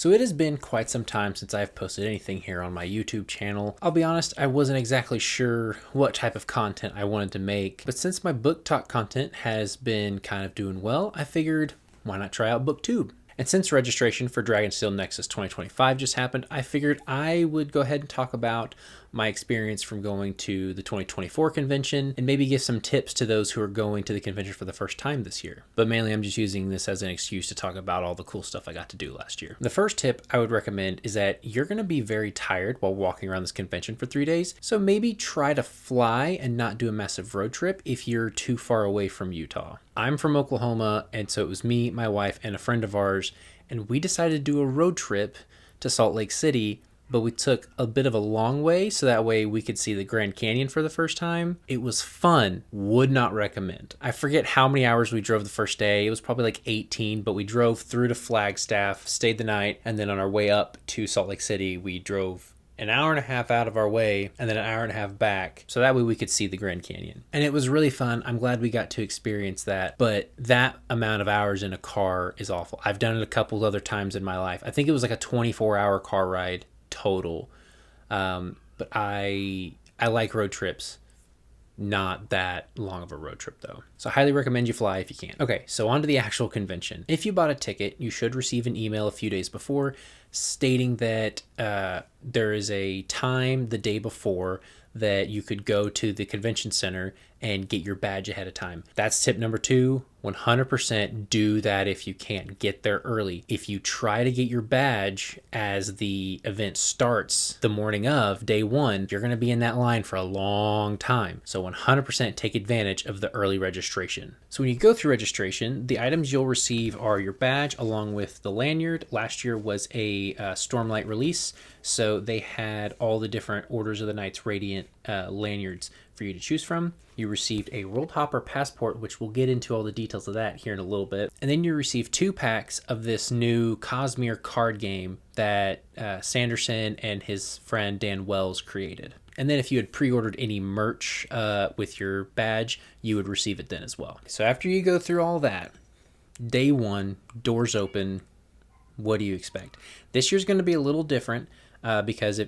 So it has been quite some time since I've posted anything here on my YouTube channel. I'll be honest, I wasn't exactly sure what type of content I wanted to make, but since my book talk content has been kind of doing well, I figured why not try out BookTube? And since registration for Dragonsteel Nexus 2025 just happened, I figured I would go ahead and talk about my experience from going to the 2024 convention and maybe give some tips to those who are going to the convention for the first time this year. But mainly I'm just using this as an excuse to talk about all the cool stuff I got to do last year. The first tip I would recommend is that you're going to be very tired while walking around this convention for 3 days. So maybe try to fly and not do a massive road trip if you're too far away from Utah. I'm from Oklahoma, and so it was me, my wife, and a friend of ours, and we decided to do a road trip to Salt Lake City, but we took a bit of a long way so that way we could see the Grand Canyon for the first time. It was fun. Would not recommend. I forget how many hours we drove the first day. It was probably like 18, but we drove through to Flagstaff, stayed the night, and then on our way up to Salt Lake City, we drove an hour and a half out of our way and then an hour and a half back, so that way we could see the Grand Canyon. And it was really fun. I'm glad we got to experience that, but that amount of hours in a car is awful. I've done it a couple other times in my life. I think it was like a 24-hour car ride total. But I like road trips. Not that long of a road trip though. So I highly recommend you fly if you can. Okay, so on to the actual convention. If you bought a ticket, you should receive an email a few days before stating that there is a time the day before that you could go to the convention center and get your badge ahead of time. That's tip number 2. 100% do that if you can't. Get there early. If you try to get your badge as the event starts the morning of day 1, you're going to be in that line for a long time. So 100% take advantage of the early registration. So when you go through registration, the items you'll receive are your badge along with the lanyard. Last year was a Stormlight release, so they had all the different Orders of the Knights Radiant lanyards for you to choose from. You received a World Hopper passport, which we'll get into all the details of that here in a little bit. And then you received 2 packs of this new Cosmere card game that Sanderson and his friend Dan Wells created. And then if you had pre-ordered any merch with your badge, you would receive it then as well. So after you go through all that, day 1, doors open. What do you expect? This year's going to be a little different because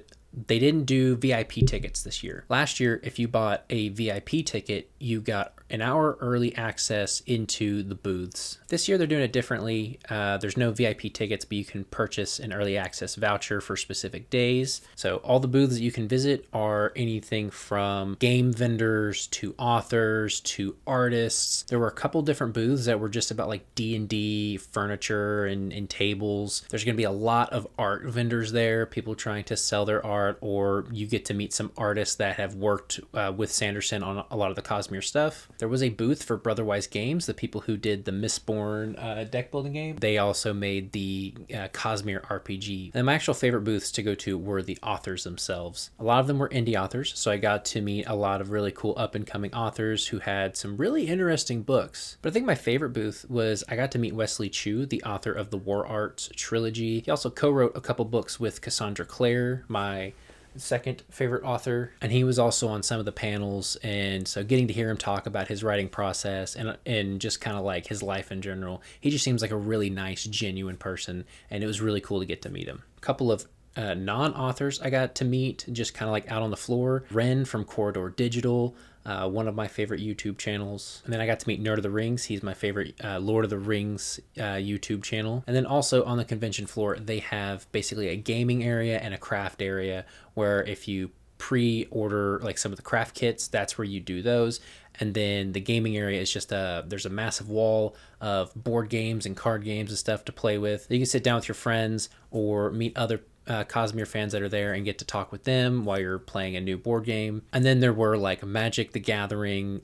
they didn't do VIP tickets this year. Last year, if you bought a VIP ticket, you got an hour early access into the booths. This year, they're doing it differently. There's no VIP tickets, but you can purchase an early access voucher for specific days. So all the booths that you can visit are anything from game vendors to authors to artists. There were a couple different booths that were just about like D&D furniture and tables. There's going to be a lot of art vendors there, people trying to sell their art, or you get to meet some artists that have worked with Sanderson on a lot of the Cosmere stuff. There was a booth for Brotherwise Games, the people who did the Mistborn deck building game. They also made the Cosmere RPG. And my actual favorite booths to go to were the authors themselves. A lot of them were indie authors, so I got to meet a lot of really cool up-and-coming authors who had some really interesting books. But I think my favorite booth was I got to meet Wesley Chu, the author of the War Arts trilogy. He also co-wrote a couple books with Cassandra Clare, my second favorite author, and he was also on some of the panels, and so getting to hear him talk about his writing process and just kind of like his life in general, he just seems like a really nice, genuine person, and it was really cool to get to meet him. A couple of non-authors I got to meet just kind of like out on the floor. Ren from Corridor Digital, one of my favorite YouTube channels. And then I got to meet Nerd of the Rings. He's my favorite Lord of the Rings YouTube channel. And then also on the convention floor, they have basically a gaming area and a craft area where if you pre-order like some of the craft kits, that's where you do those. And then the gaming area is just there's a massive wall of board games and card games and stuff to play with. You can sit down with your friends or meet other Cosmere fans that are there and get to talk with them while you're playing a new board game. And then there were like Magic the Gathering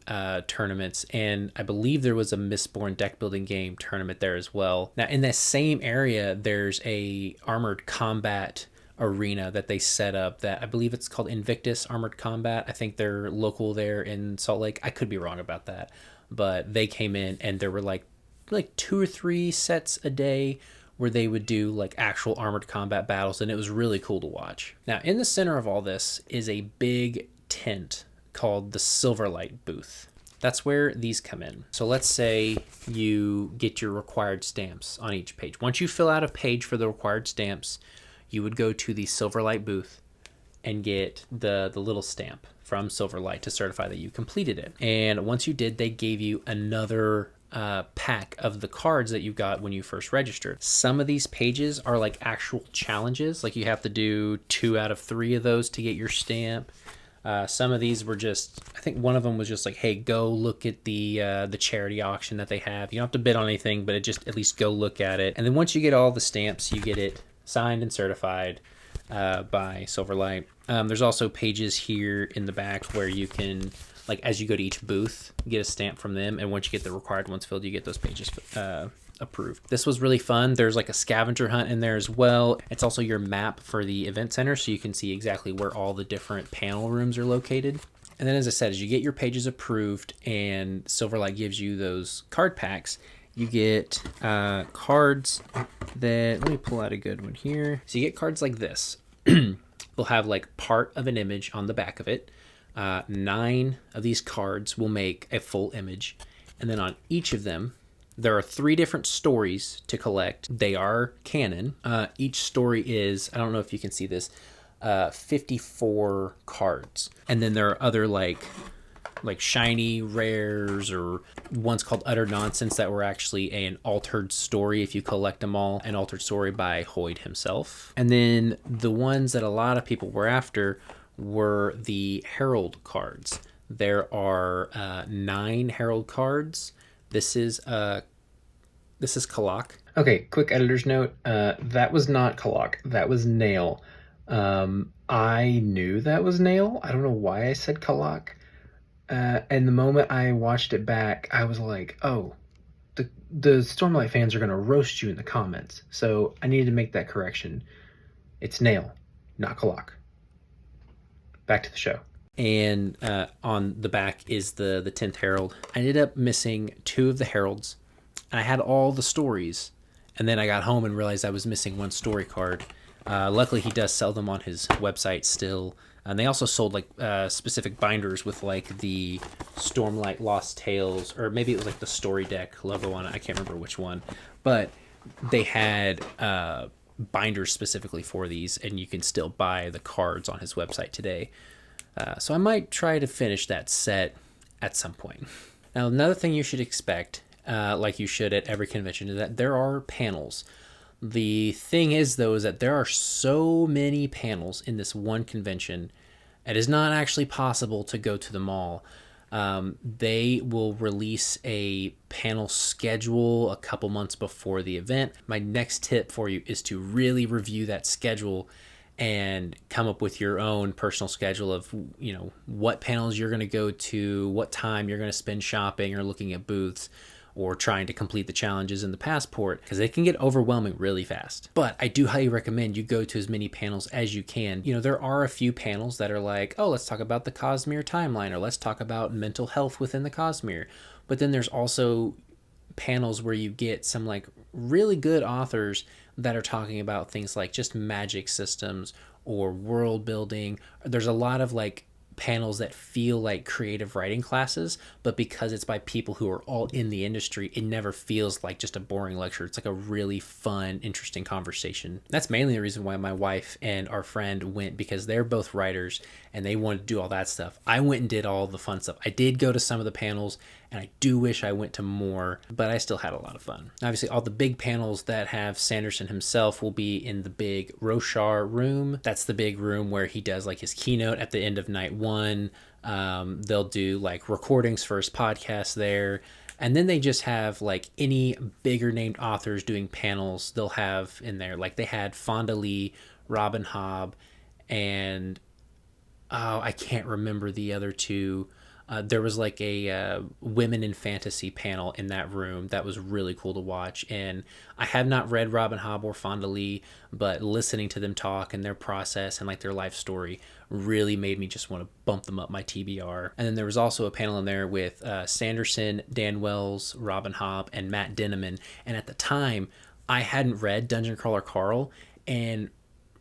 tournaments, and I believe there was a Mistborn deck building game tournament there as well. Now in that same area, there's a armored combat arena that they set up that I believe it's called Invictus Armored Combat. I think they're local there in Salt Lake. I could be wrong about that, but they came in and there were like 2 or 3 sets a day where they would do like actual armored combat battles, and it was really cool to watch. Now in the center of all this is a big tent called the Silverlight booth. That's where these come in. So let's say you get your required stamps on each page. Once you fill out a page for the required stamps, you would go to the Silverlight booth and get the little stamp from Silverlight to certify that you completed it. And once you did, they gave you another pack of the cards that you got when you first registered. Some of these pages are like actual challenges, like you have to do 2 out of 3 of those to get your stamp. Some of these were just, I think one of them was just like, hey, go look at the charity auction that they have. You don't have to bid on anything, but it just at least go look at it. And then once you get all the stamps, you get it signed and certified by Silverlight. There's also pages here in the back where you can, like, as you go to each booth, get a stamp from them, and once you get the required ones filled, you get those pages approved. This was really fun. There's like a scavenger hunt in there as well. It's also your map for the event center, so you can see exactly where all the different panel rooms are located. And then, as I said, as you get your pages approved and Silverlight gives you those card packs, you get cards that, let me pull out a good one here. So you get cards like this. They'll have like part of an image on the back of it. 9 of these cards will make a full image. And then on each of them, there are 3 different stories to collect. They are canon. Each story is, I don't know if you can see this, 54 cards. And then there are other like shiny rares or ones called Utter Nonsense that were actually an altered story if you collect them all, an altered story by Hoid himself. And then the ones that a lot of people were after were the Herald cards. There are 9 Herald cards. This is Kalak. Okay, quick editor's note. That was not Kalak. That was Nail. I knew that was Nail. I don't know why I said Kalak. And the moment I watched it back, I was like, oh, the Stormlight fans are going to roast you in the comments. So I needed to make that correction. It's Nail, not Kalak. Back to the show. And on the back is the 10th Herald. I ended up missing 2 of the Heralds. And I had all the stories. And then I got home and realized I was missing 1 story card. Luckily, he does sell them on his website still. And they also sold like specific binders with like the Stormlight Lost Tales, or maybe it was like the Story Deck logo on it. I can't remember which one. But they had binders specifically for these, and you can still buy the cards on his website today. So I might try to finish that set at some point. Now, another thing you should expect, like you should at every convention, is that there are panels. The thing is, though, is that there are so many panels in this one convention, it is not actually possible to go to them all. They will release a panel schedule a couple months before the event. My next tip for you is to really review that schedule and come up with your own personal schedule of, you know, what panels you're going to go to, what time you're going to spend shopping or looking at booths, or trying to complete the challenges in the passport, because they can get overwhelming really fast. But I do highly recommend you go to as many panels as you can. You know, there are a few panels that are like, oh, let's talk about the Cosmere timeline, or let's talk about mental health within the Cosmere. But then there's also panels where you get some like really good authors that are talking about things like just magic systems or world building. There's a lot of like panels that feel like creative writing classes, but because it's by people who are all in the industry, it never feels like just a boring lecture. It's like a really fun, interesting conversation. That's mainly the reason why my wife and our friend went, because they're both writers and they wanted to do all that stuff. I went and did all the fun stuff. I did go to some of the panels, and I do wish I went to more, but I still had a lot of fun. Obviously, all the big panels that have Sanderson himself will be in the big Roshar room. That's the big room where he does like his keynote at the end of night 1. They'll do like recordings for his podcast there. And then they just have like any bigger named authors doing panels they'll have in there. Like they had Fonda Lee, Robin Hobb, and I can't remember the other 2. There was like a women in fantasy panel in that room that was really cool to watch. And I have not read Robin Hobb or Fonda Lee, but listening to them talk and their process and like their life story really made me just want to bump them up my TBR. And then there was also a panel in there with Sanderson, Dan Wells, Robin Hobb, and Matt Dinneman. And at the time, I hadn't read Dungeon Crawler Carl, and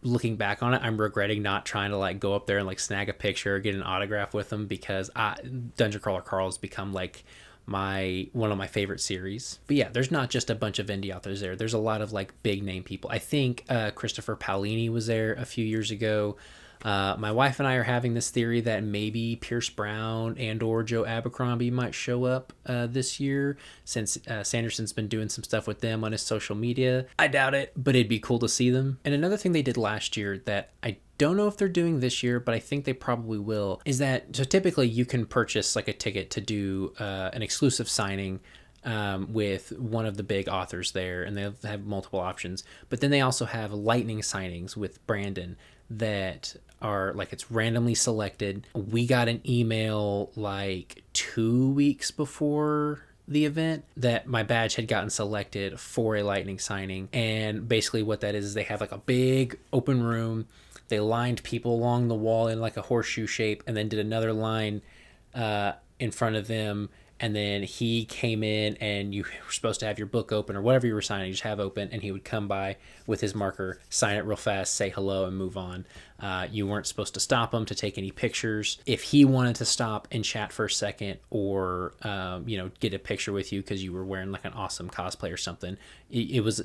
looking back on it, I'm regretting not trying to like go up there and like snag a picture or get an autograph with him, because Dungeon Crawler Carl has become like one of my favorite series. But yeah, there's not just a bunch of indie authors there. There's a lot of like big name people. I think Christopher Paolini was there a few years ago. My wife and I are having this theory that maybe Pierce Brown and or Joe Abercrombie might show up this year, since Sanderson's been doing some stuff with them on his social media. I doubt it, but it'd be cool to see them. And another thing they did last year that I don't know if they're doing this year, but I think they probably will, is that, so typically you can purchase like a ticket to do an exclusive signing with one of the big authors there, and they have multiple options. But then they also have lightning signings with Brandon that are like, it's randomly selected. We got an email like 2 weeks before the event that my badge had gotten selected for a lightning signing. And basically what that is they have like a big open room. They lined people along the wall in like a horseshoe shape, and then did another line in front of them. And then he came in, and you were supposed to have your book open or whatever you were signing, just have open, and he would come by with his marker, sign it real fast, say hello, and move on. You weren't supposed to stop him to take any pictures. If he wanted to stop and chat for a second, or get a picture with you because you were wearing like an awesome cosplay or something, it was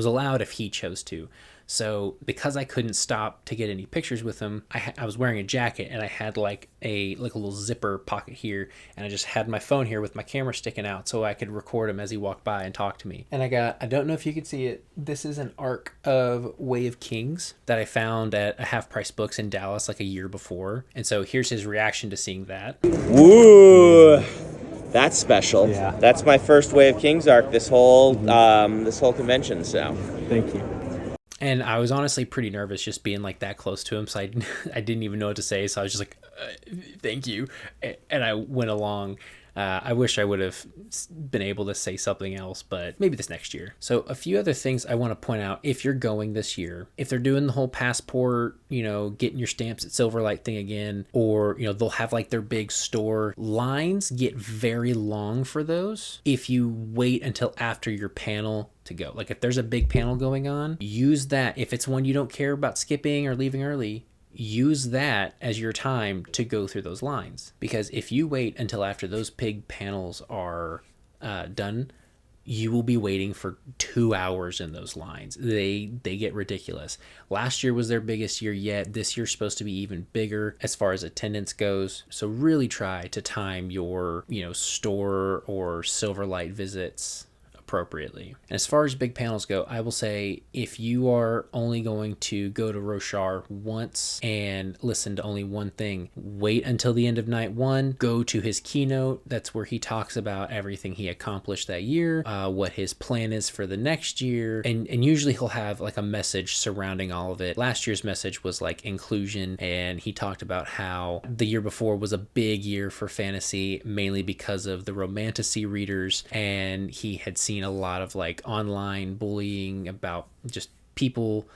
allowed if he chose to. So because I couldn't stop to get any pictures with him, I was wearing a jacket, and I had like a little zipper pocket here, and I just had my phone here with my camera sticking out so I could record him as he walked by and talk to me. And I don't know if you can see it, this is an arc of Way of Kings that I found at a Half Price Books in Dallas like a year before. And so here's his reaction to seeing that. Woo! That's special. Yeah. That's my first Way of Kings arc this whole convention, so. Thank you. And I was honestly pretty nervous just being like that close to him, so I didn't even know what to say. So I was just like, thank you. And I went along. I wish I would have been able to say something else, but maybe this next year. So a few other things I want to point out if you're going this year. If they're doing the whole passport, getting your stamps at Silverlight thing again, or, they'll have like their big store. Lines get very long for those if you wait until after your panel to go. Like if there's a big panel going on, use that. If it's one you don't care about skipping or leaving early, use that as your time to go through those lines. Because if you wait until after those big panels are done, you will be waiting for 2 hours in those lines. They get ridiculous. Last year was their biggest year yet. This year's supposed to be even bigger as far as attendance goes. So really try to time your, store or Silverlight visits appropriately. And as far as big panels go, I will say if you are only going to go to Roshar once and listen to only one thing, wait until the end of night one, go to his keynote. That's where he talks about everything he accomplished that year, what his plan is for the next year, and usually he'll have like a message surrounding all of it. Last year's message was like inclusion, and he talked about how the year before was a big year for fantasy, mainly because of the romantasy readers, and he had seen a lot of like online bullying about just people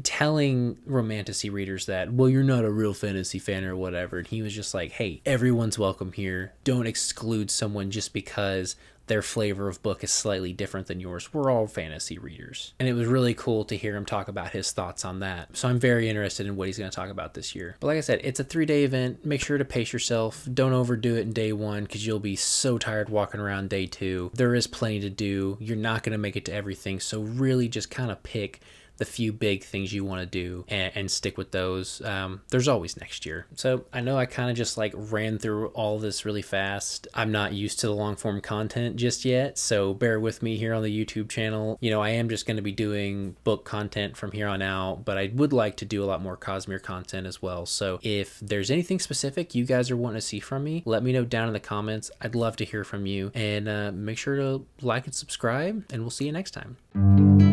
telling romantasy readers that, well, you're not a real fantasy fan or whatever. And he was just like, hey, everyone's welcome here. Don't exclude someone just because their flavor of book is slightly different than yours. We're all fantasy readers. And it was really cool to hear him talk about his thoughts on that. So I'm very interested in what he's going to talk about this year. But like I said, it's a 3-day event. Make sure to pace yourself. Don't overdo it in day one because you'll be so tired walking around day two. There is plenty to do. You're not going to make it to everything. So really just kind of pick the few big things you want to do and stick with those. There's always next year. So I know I kind of just like ran through all this really fast. I'm not used to the long form content just yet, so bear with me here on the YouTube channel. I am just going to be doing book content from here on out, but I would like to do a lot more Cosmere content as well. So if there's anything specific you guys are wanting to see from me, let me know down in the comments. I'd love to hear from you, and make sure to like and subscribe, and we'll see you next time.